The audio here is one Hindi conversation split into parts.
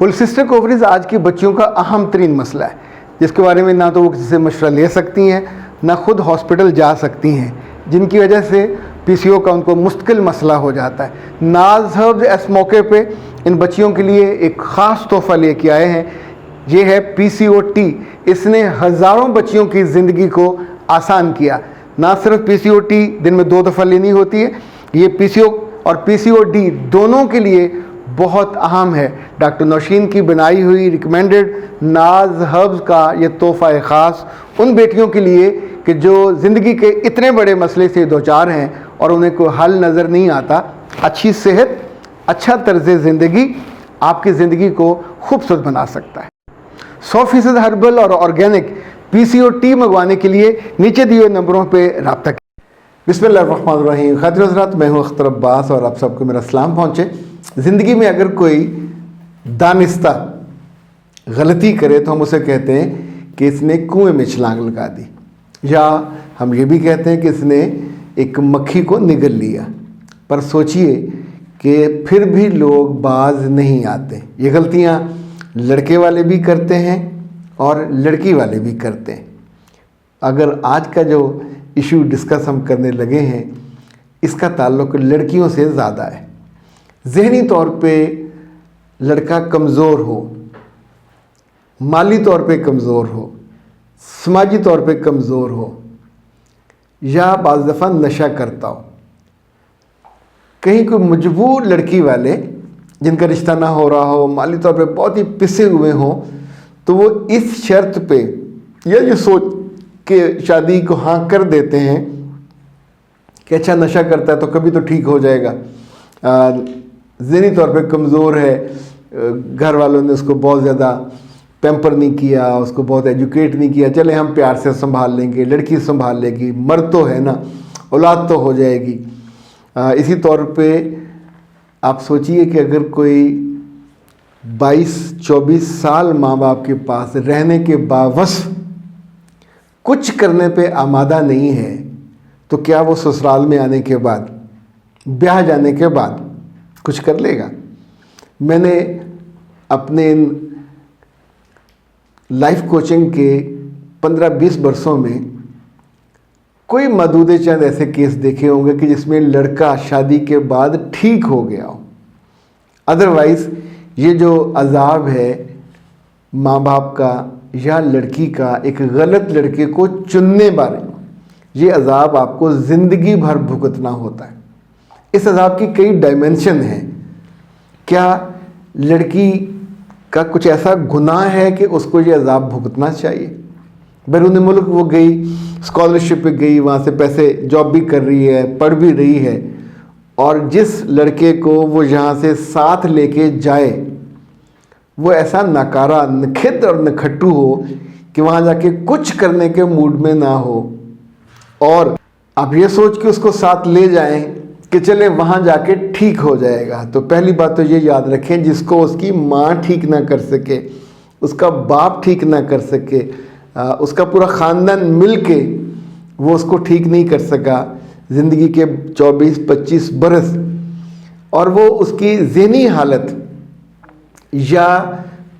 पॉलिसिस्टिक ओवरीज आज के बच्चियों का अहम तरीन मसला है, जिसके बारे में ना तो वो किसी से मशवरा ले सकती हैं, ना खुद हॉस्पिटल जा सकती हैं, जिनकी वजह से पीसीओ का उनको मुश्किल मसला हो जाता है। नाज हर्ब्स इस मौके पे इन बच्चियों के लिए एक ख़ास तोहफ़ा लेके आए हैं। ये है पीसीओ टी। इसने हज़ारों बच्चियों की ज़िंदगी को आसान किया। ना सिर्फ पीसीओ टी दिन में 2 दफ़ा लेनी होती है, ये पीसीओ और पीसीओ डी दोनों के लिए बहुत अहम है। डॉक्टर नौशीन की बनाई हुई रिकमेंडेड नाज हर्ब्स का ये तोहफ़ा ख़ास उन बेटियों के लिए कि जो ज़िंदगी के इतने बड़े मसले से दो चार हैं और उन्हें कोई हल नज़र नहीं आता। अच्छी सेहत, अच्छा तर्ज ज़िंदगी आपकी ज़िंदगी को खूबसूरत बना सकता है। 100% हर्बल और ऑर्गेनिक पीसीओ टी मंगवाने के लिए नीचे दिए नंबरों पर रब्ता करें। बिस्मिल्लाहिर्रहमानिर्रहीम। खातिर हज़रात, मैं हूँ अख्तर अब्बास और आप सबको मेरा सलाम पहुँचे। ज़िंदगी में अगर कोई दानिस्ता गलती करे तो हम उसे कहते हैं कि इसने कुएं में छलांग लगा दी, या हम ये भी कहते हैं कि इसने एक मक्खी को निगल लिया। पर सोचिए कि फिर भी लोग बाज नहीं आते। ये गलतियाँ लड़के वाले भी करते हैं और लड़की वाले भी करते हैं। अगर आज का जो इशू डिस्कस हम करने लगे हैं, इसका ताल्लुक लड़कियों से ज़्यादा है। ज़हनी तौर पे लड़का कमज़ोर हो, माली तौर पे कमज़ोर हो, समाजी तौर पे कमज़ोर हो, या बाज़ दफ़ा नशा करता हो, कहीं कोई मजबूर लड़की वाले जिनका रिश्ता ना हो रहा हो, माली तौर पे बहुत ही पिसे हुए हों, तो वो इस शर्त पे या ये सोच के शादी को हाँ कर देते हैं कि अच्छा नशा करता है तो कभी तो ठीक हो जाएगा, ज़हनी तौर पे कमज़ोर है, घर वालों ने उसको बहुत ज़्यादा पैम्पर नहीं किया, उसको बहुत एजुकेट नहीं किया, चले हम प्यार से संभाल लेंगे, लड़की संभाल लेगी, मर्द तो है ना, औलाद तो हो जाएगी। इसी तौर पे आप सोचिए कि अगर कोई 22-24 साल माँ बाप के पास रहने के बावजूद कुछ करने पे आमादा नहीं है, तो क्या वो ससुराल में आने के बाद, ब्याह जाने के बाद कुछ कर लेगा? मैंने अपने लाइफ कोचिंग के 15-20 वर्षों में कोई मदूदे चंद ऐसे केस देखे होंगे कि जिसमें लड़का शादी के बाद ठीक हो गया हो। अदरवाइज़ ये जो अजाब है माँ बाप का या लड़की का एक गलत लड़के को चुनने बारे, ये अजाब आपको ज़िंदगी भर भुगतना होता है। इस अजाब की कई डायमेंशन हैं। क्या लड़की का कुछ ऐसा गुनाह है कि उसको ये अजाब भुगतना चाहिए? बैरून मुल्क वो गई, स्कॉलरशिप पे गई, वहाँ से पैसे जॉब भी कर रही है, पढ़ भी रही है, और जिस लड़के को वो यहाँ से साथ लेके जाए वो ऐसा नकारा, नखिद और नखट्टू हो कि वहाँ जाके कुछ करने के मूड में ना हो, और आप ये सोच के उसको साथ ले जाएं कि चले वहाँ जाके ठीक हो जाएगा। तो पहली बात तो ये याद रखें, जिसको उसकी माँ ठीक ना कर सके, उसका बाप ठीक ना कर सके, उसका पूरा ख़ानदान मिल के वो उसको ठीक नहीं कर सका ज़िंदगी के 24-25 बरस, और वो उसकी ज़हनी हालत या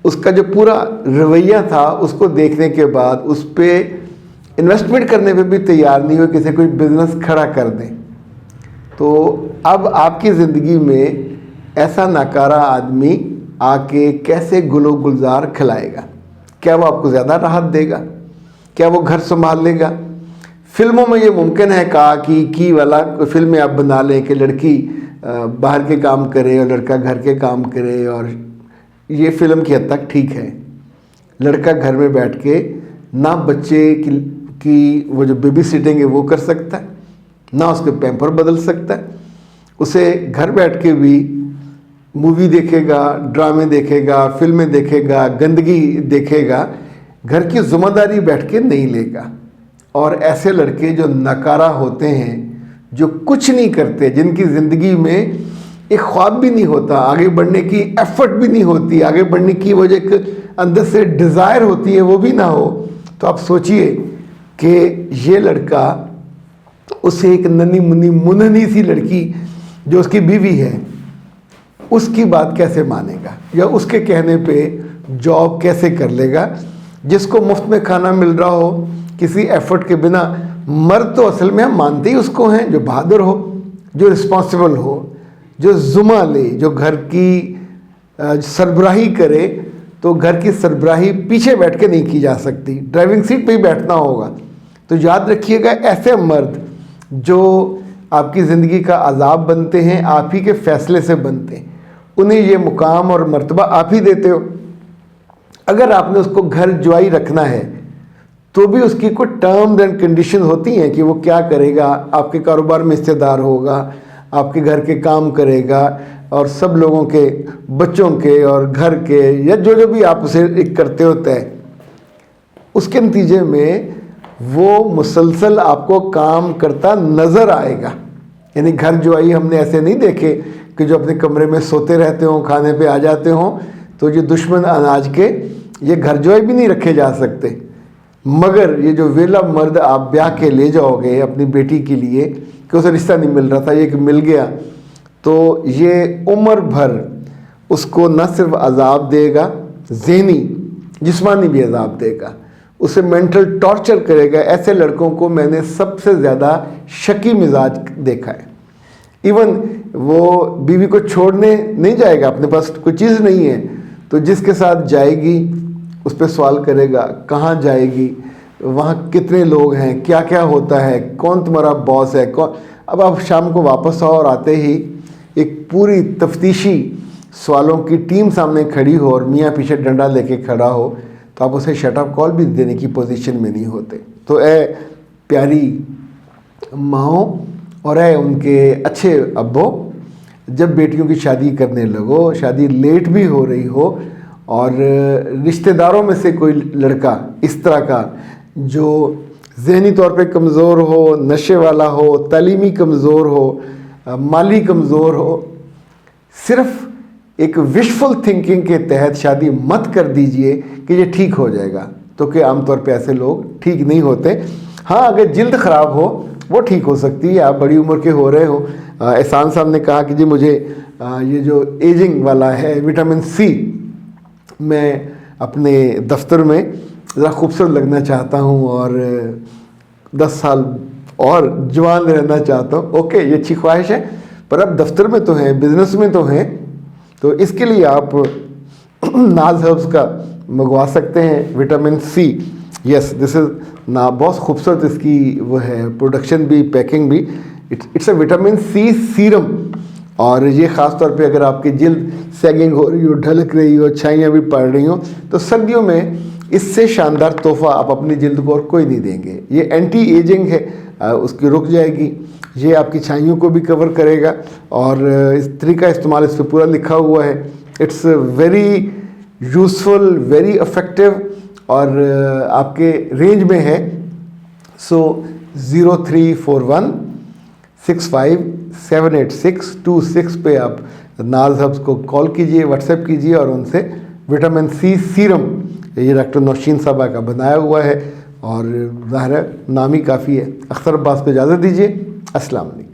उसका जो पूरा रवैया था उसको देखने के बाद उस पर इन्वेस्टमेंट करने पे भी तैयार नहीं हो, किसी कोई बिज़नेस खड़ा कर दें, तो अब आपकी ज़िंदगी में ऐसा नाकारा आदमी आके कैसे गुलो गुलजार खिलाएगा? क्या वो आपको ज़्यादा राहत देगा? क्या वो घर संभाल लेगा? फिल्मों में ये मुमकिन है की वाला फिल्में आप बना लें कि लड़की बाहर के काम करे और लड़का घर के काम करे, और ये फिल्म की हद तक ठीक है। लड़का घर में बैठ के ना बच्चे की वो जो बेबी सिटिंग है वो कर सकता है, ना उसके पैम्पर बदल सकता है, उसे घर बैठ के भी मूवी देखेगा, ड्रामे देखेगा, फिल्में देखेगा, गंदगी देखेगा, घर की जिम्मेदारी बैठ के नहीं लेगा। और ऐसे लड़के जो नकारा होते हैं, जो कुछ नहीं करते, जिनकी ज़िंदगी में एक ख्वाब भी नहीं होता, आगे बढ़ने की एफर्ट भी नहीं होती, आगे बढ़ने की वो जो एक अंदर से डिज़ायर होती है वो भी ना हो, तो आप सोचिए कि ये लड़का उसे एक नन्ही मुन्नी मुन्हनी सी लड़की जो उसकी बीवी है उसकी बात कैसे मानेगा या उसके कहने पे जॉब कैसे कर लेगा। जिसको मुफ्त में खाना मिल रहा हो किसी एफर्ट के बिना, मर्द तो असल में हम मानते ही उसको हैं जो बहादुर हो, जो रिस्पॉन्सिबल हो, जो जुम्मा ले, जो घर की सरबराही करे। तो घर की सरबराही पीछे बैठ के नहीं की जा सकती, ड्राइविंग सीट पे ही बैठना होगा। तो याद रखिएगा, ऐसे मर्द जो आपकी ज़िंदगी का अजाब बनते हैं, आप ही के फैसले से बनते हैं, उन्हें ये मुकाम और मर्तबा आप ही देते हो। अगर आपने उसको घर जुआई रखना है तो भी उसकी कोई टर्म्स एंड कंडीशन होती हैं कि वो क्या करेगा, आपके कारोबार में हिस्सेदार होगा, आपके घर के काम करेगा और सब लोगों के, बच्चों के और घर के, या जो जो भी आप उसे एक करते हो तय, उसके नतीजे में वो मुसलसल आपको काम करता नज़र आएगा। यानी घर जुआई हमने ऐसे नहीं देखे कि जो अपने कमरे में सोते रहते हों, खाने पे आ जाते हों। तो ये दुश्मन अनाज के ये घर जुआई भी नहीं रखे जा सकते। मगर ये जो वेला मर्द आप ब्याह के ले जाओगे अपनी बेटी के लिए कि उसे रिश्ता नहीं मिल रहा था, ये कि मिल गया, तो ये उम्र भर उसको न सिर्फ अजाब देगा, ज़हनी जिस्मानी भी अजाब देगा, उसे मेंटल टॉर्चर करेगा। ऐसे लड़कों को मैंने सबसे ज़्यादा शकी मिजाज देखा है। इवन वो बीवी को छोड़ने नहीं जाएगा, अपने पास कोई चीज़ नहीं है तो जिसके साथ जाएगी उस पर सवाल करेगा, कहाँ जाएगी, वहाँ कितने लोग हैं, क्या क्या होता है, कौन तुम्हारा बॉस है, कौन। अब आप शाम को वापस आओ और आते ही एक पूरी तफ्तीशी सवालों की टीम सामने खड़ी हो और मियाँ पीछे डंडा लेके खड़ा हो, तो आप उसे शटअप कॉल भी देने की पोजीशन में नहीं होते। तो ए प्यारी माओ और ए उनके अच्छे अब्बो, जब बेटियों की शादी करने लगो, शादी लेट भी हो रही हो और रिश्तेदारों में से कोई लड़का इस तरह का जो ज़हनी तौर पे कमज़ोर हो, नशे वाला हो, तालीमी कमज़ोर हो, माली कमज़ोर हो, सिर्फ एक विशफुल थिंकिंग के तहत शादी मत कर दीजिए कि ये ठीक हो जाएगा। तो कि आमतौर पे ऐसे लोग ठीक नहीं होते। हाँ, अगर जिल्द ख़राब हो वो ठीक हो सकती है, आप बड़ी उम्र के हो रहे हो। एहसान साहब ने कहा कि जी मुझे ये जो एजिंग वाला है विटामिन सी, मैं अपने दफ्तर में ज़रा खूबसूरत लगना चाहता हूँ और 10 साल और जवान रहना चाहता हूँ। ओके, ये अच्छी ख्वाहिश है, पर अब दफ्तर में तो हैं, बिजनेस में तो हैं, तो इसके लिए आप नाज हर्ब्स का मंगवा सकते हैं vitamin C. Yes, this is ना, बहुत खूबसूरत इसकी वो है, प्रोडक्शन भी, पैकिंग भी। It's a vitamin C serum. और ये ख़ास तौर पे अगर आपकी जिल्द सैगिंग हो रही हो, ढलक रही हो, छाइयाँ भी पड़ रही हो, तो सर्दियों में इससे शानदार तोहफ़ा आप अपनी जिल्द को और कोई नहीं देंगे। ये एंटी एजिंग है, उसकी रुक जाएगी, ये आपकी छाइयों को भी कवर करेगा और इस तरीका इस्तेमाल इस पर पूरा लिखा हुआ है। It's very useful, very effective और आपके रेंज में है। सो 0341657826 पे आप नाज हब्स को कॉल कीजिए, व्हाट्सएप कीजिए और उनसे विटामिन सी सीरम, ये डॉक्टर नौशीन साहबा का बनाया हुआ है और ज़ाहिर नाम ही काफ़ी है। अख्तर अब्बास को इजाज़त दीजिए। अस्सलाम वालेकुम।